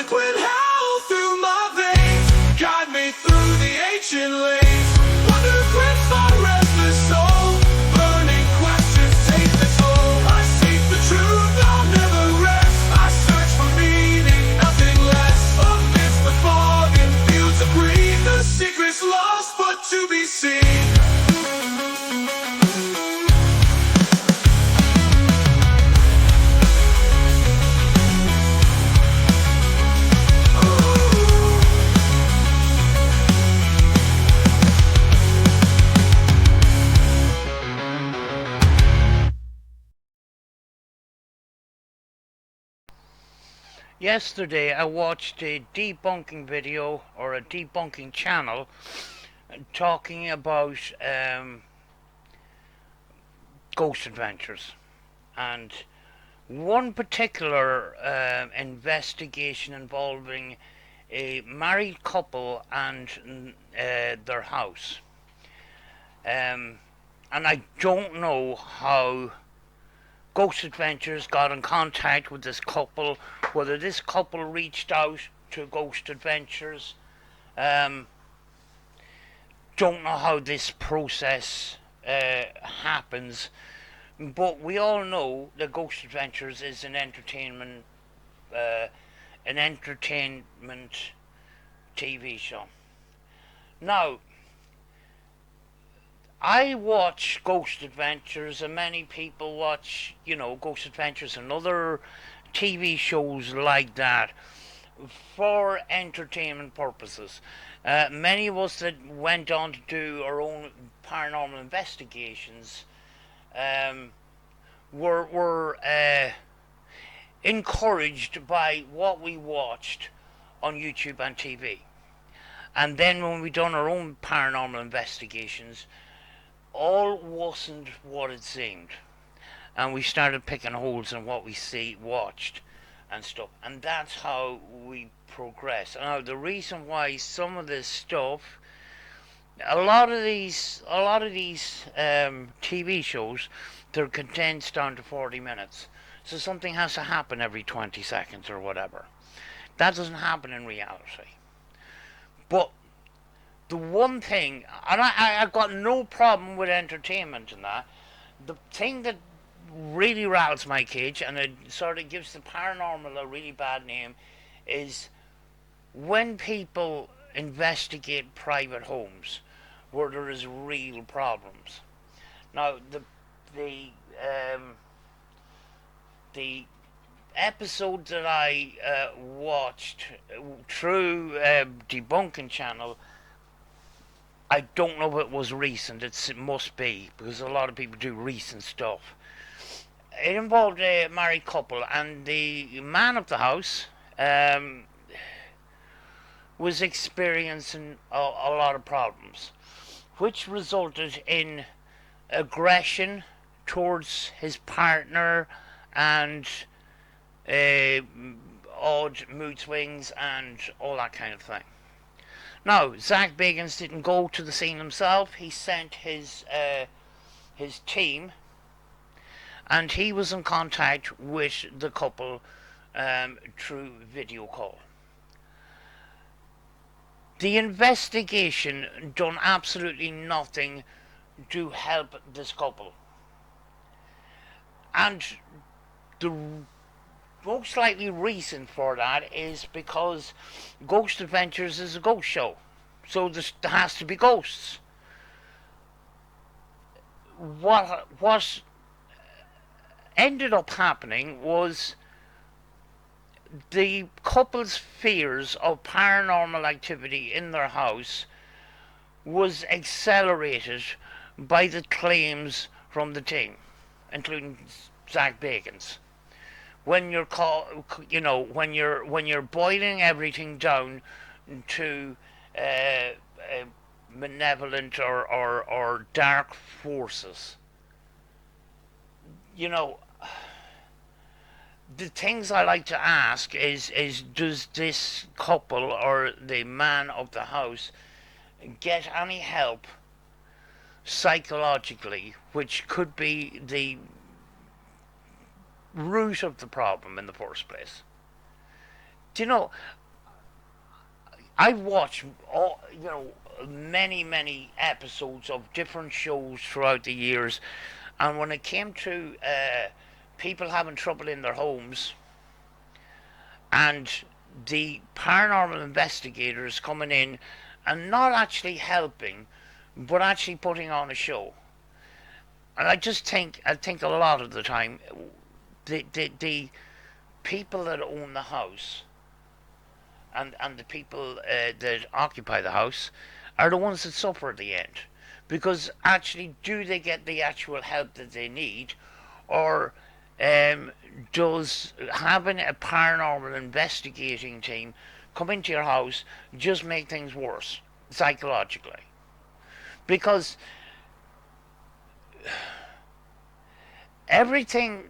liquid hell through my veins. Guide me through the ancient lanes. Wonder grips my restless soul. Burning questions take the toll. I seek the truth, I'll never rest. I search for meaning, nothing less. Amidst the fog and fields of green, the secret's lost but to be seen. Yesterday I watched a debunking video or a debunking channel talking about ghost adventures, and one particular investigation involving a married couple and their house. And I don't know how Ghost Adventures got in contact with this couple, whether this couple reached out to Ghost Adventures. Don't know how this process happens, but we all know that Ghost Adventures is an entertainment TV show. Now, I watch Ghost Adventures, and many people watch, Ghost Adventures and other TV shows like that for entertainment purposes. Many of us that went on to do our own paranormal investigations were encouraged by what we watched on YouTube and TV. And then when we done our own paranormal investigations, all wasn't what it seemed, and we started picking holes in what we watched and stuff, and that's how we progress. Now, the reason why some of this stuff, a lot of these TV shows, they're condensed down to 40 minutes, so something has to happen every 20 seconds or whatever. That doesn't happen in reality. But the one thing, and I've got no problem with entertainment and that, the thing that really rattles my cage, and it sort of gives the paranormal a really bad name, is when people investigate private homes where there is real problems. Now, the episode that I watched through Debunking Channel, I don't know if it was recent. It must be, because a lot of people do recent stuff. It involved a married couple, and the man of the house was experiencing a lot of problems, which resulted in aggression towards his partner and odd mood swings and all that kind of thing. Now, Zach Bagans didn't go to the scene himself. He sent his team, and he was in contact with the couple through video call. The investigation done absolutely nothing to help this couple, and the most likely reason for that is because Ghost Adventures is a ghost show, so there has to be ghosts. What ended up happening was the couple's fears of paranormal activity in their house was accelerated by the claims from the team, including Zach Bagans. When you're when you're boiling everything down to malevolent or dark forces, the things I like to ask is does this couple or the man of the house get any help psychologically, which could be the root of the problem in the first place? Do you know, I've watched many episodes of different shows throughout the years, and when it came to people having trouble in their homes and the paranormal investigators coming in and not actually helping, but actually putting on a show. And I think a lot of the time, the people that own the house and the people that occupy the house are the ones that suffer at the end. Because actually, do they get the actual help that they need, or um, does having a paranormal investigating team come into your house just make things worse psychologically? Because everything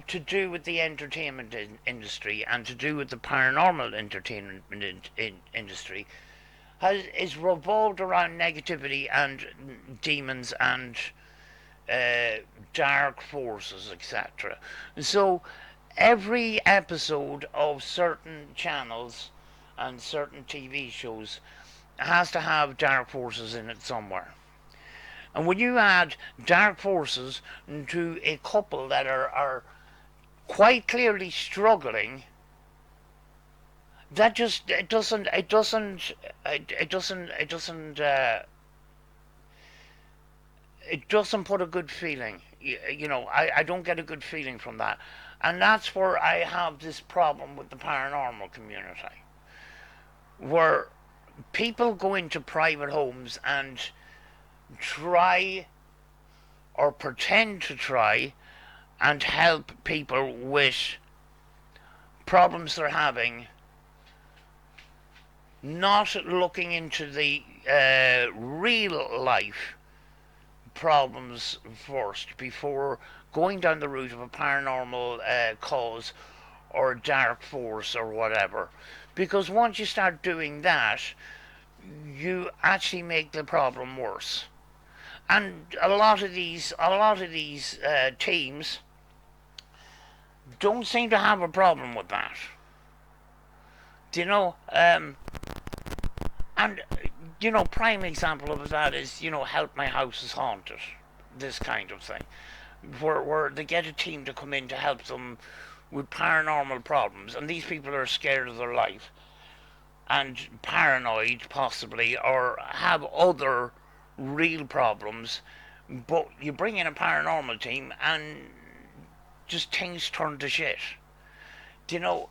to do with the entertainment industry and to do with the paranormal entertainment industry is revolved around negativity and demons and uh, dark forces, etc. So every episode of certain channels and certain TV shows has to have dark forces in it somewhere. And when you add dark forces to a couple that are quite clearly struggling, that just it doesn't put a good feeling. I don't get a good feeling from that. And that's where I have this problem with the paranormal community, where people go into private homes and try or pretend to try and help people with problems they're having, not looking into the real life problems first before going down the route of a paranormal cause or a dark force or whatever. Because once you start doing that, you actually make the problem worse. And a lot of these teams don't seem to have a problem with that. Do you know? And prime example of that is help my house is haunted, this kind of thing, where they get a team to come in to help them with paranormal problems, and these people are scared of their life and paranoid possibly, or have other real problems. But you bring in a paranormal team and just things turn to shit. Do you know?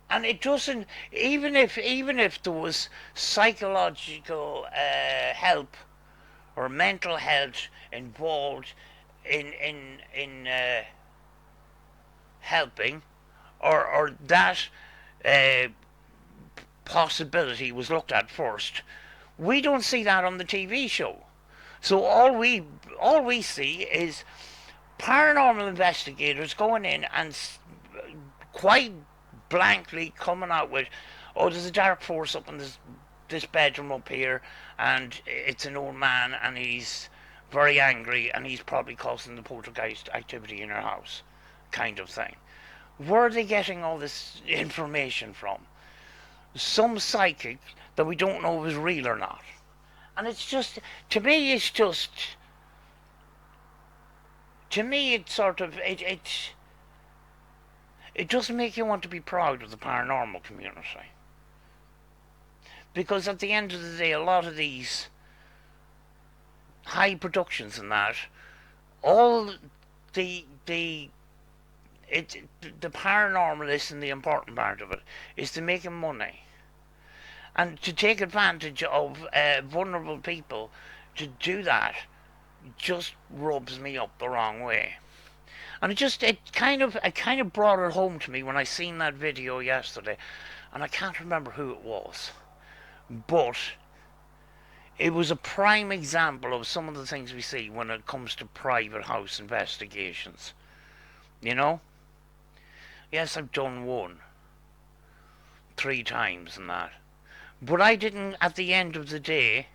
And it doesn't, even if there was psychological help or mental health involved in helping, or that uh, possibility was looked at first, we don't see that on the TV show. So all we see is paranormal investigators going in and quite blankly coming out with, oh, there's a dark force up in this bedroom up here, and it's an old man, and he's very angry, and he's probably causing the poltergeist activity in your house, kind of thing. Where are they getting all this information from? Some psychic that we don't know if is real or not. And it's just, to me, it's sort of, it doesn't make you want to be proud of the paranormal community. Because at the end of the day, a lot of these high productions and that, all the paranormal isn't the important part of it. Is to making money. And to take advantage of vulnerable people to do that just rubs me up the wrong way. And it kind of brought it home to me when I seen that video yesterday, and I can't remember who it was, but it was a prime example of some of the things we see when it comes to private house investigations. You know? Yes, I've done one 3 times and that, but I didn't. At the end of the day,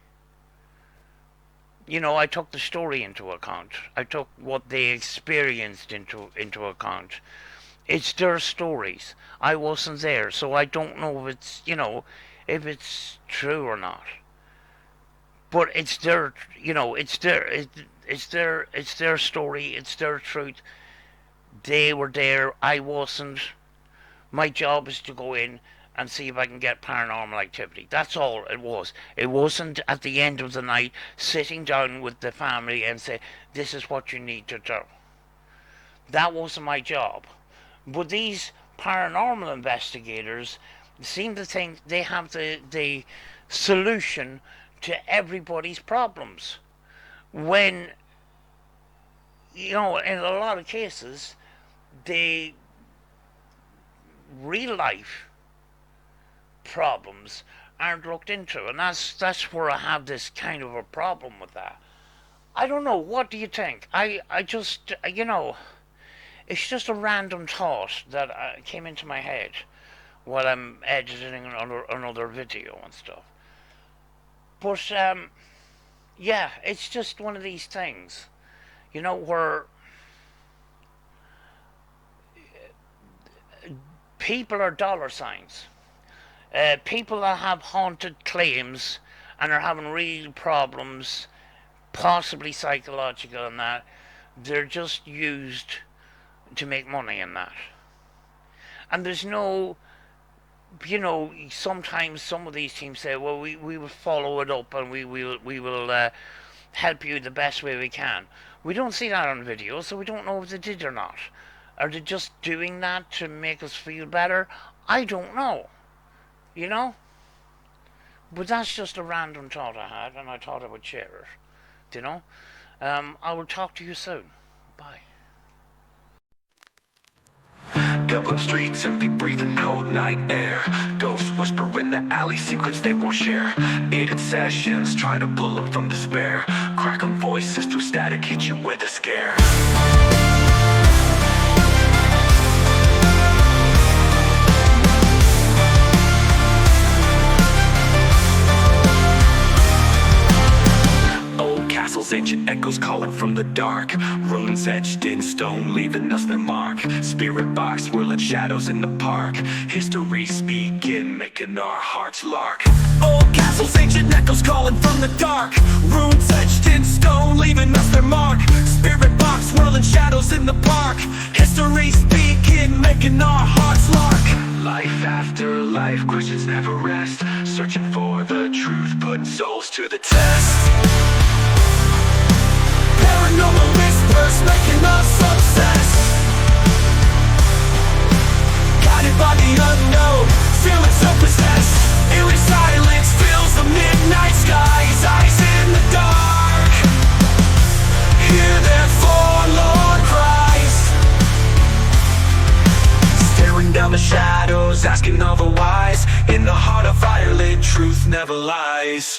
I took the story into account. I took what they experienced into account. it's their stories. I wasn't there, so I don't know if it's, if it's true or not. But it's their, it's their story. It's their truth. They were there. I wasn't. My job is to go in and see if I can get paranormal activity. That's all it was. It wasn't at the end of the night sitting down with the family and say, this is what you need to do. That wasn't my job. But these paranormal investigators seem to think they have the solution to everybody's problems. When, in a lot of cases, the real life problems aren't looked into, and that's where I have this kind of a problem with that. I don't know. What do you think? I just, it's just a random thought that came into my head while I'm editing another video and stuff. But yeah, it's just one of these things, where people are dollar signs. People that have haunted claims and are having real problems, possibly psychological and that, they're just used to make money in that. And there's no, sometimes some of these teams say, well, we will follow it up and we will help you the best way we can. We don't see that on video, so we don't know if they did or not. Are they just doing that to make us feel better? I don't know. But that's just a random thought I had, and I thought I would share it. I will talk to you soon. Bye. Dublin streets, empty breathing cold night air. Ghosts whisper in the alley, secrets they won't share. Aided sessions, try to pull up from despair. Crackling voices through static, hit you with a scare. Castles, ancient echoes calling from the dark. Runes etched in stone, leaving us their mark. Spirit box, whirling shadows in the park. History speaking, making our hearts lark. Old castles, ancient echoes calling from the dark. Runes etched in stone, leaving us their mark. Spirit box, whirling shadows in the park. History speaking, making our hearts lark. Life after life, questions never rest. Searching for the truth, putting souls to the test. Paranormal whispers making us obsessed. Guided by the unknown, feeling so possessed. Eerie silence fills the midnight skies. Eyes in the dark, hear their forlorn cries. Staring down the shadows, asking all the whys. In the heart of Ireland, truth never lies.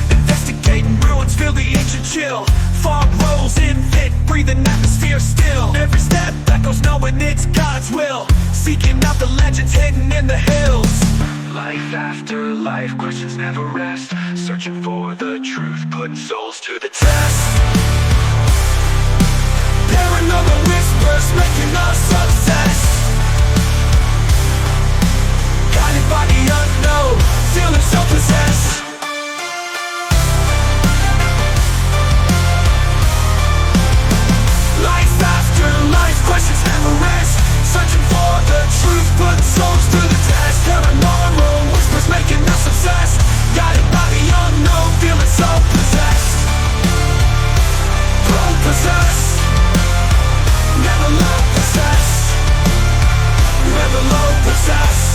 Investigating ruins, feel the ancient chill. Fog rolls in thick, breathing atmosphere still. Every step echoes knowing it's God's will. Seeking out the legends hidden in the hills. Life after life, questions never rest. Searching for the truth, putting souls to the test. Paranormal whispers making us obsessed. Guided by the unknown, feeling so possessed. Life after life, questions never rest. Searching for the truth, putting souls to the test. Paranormal whispers making us obsessed. Guided by the unknown, feeling so possessed. Possessed. Never love possessed. Never love possessed.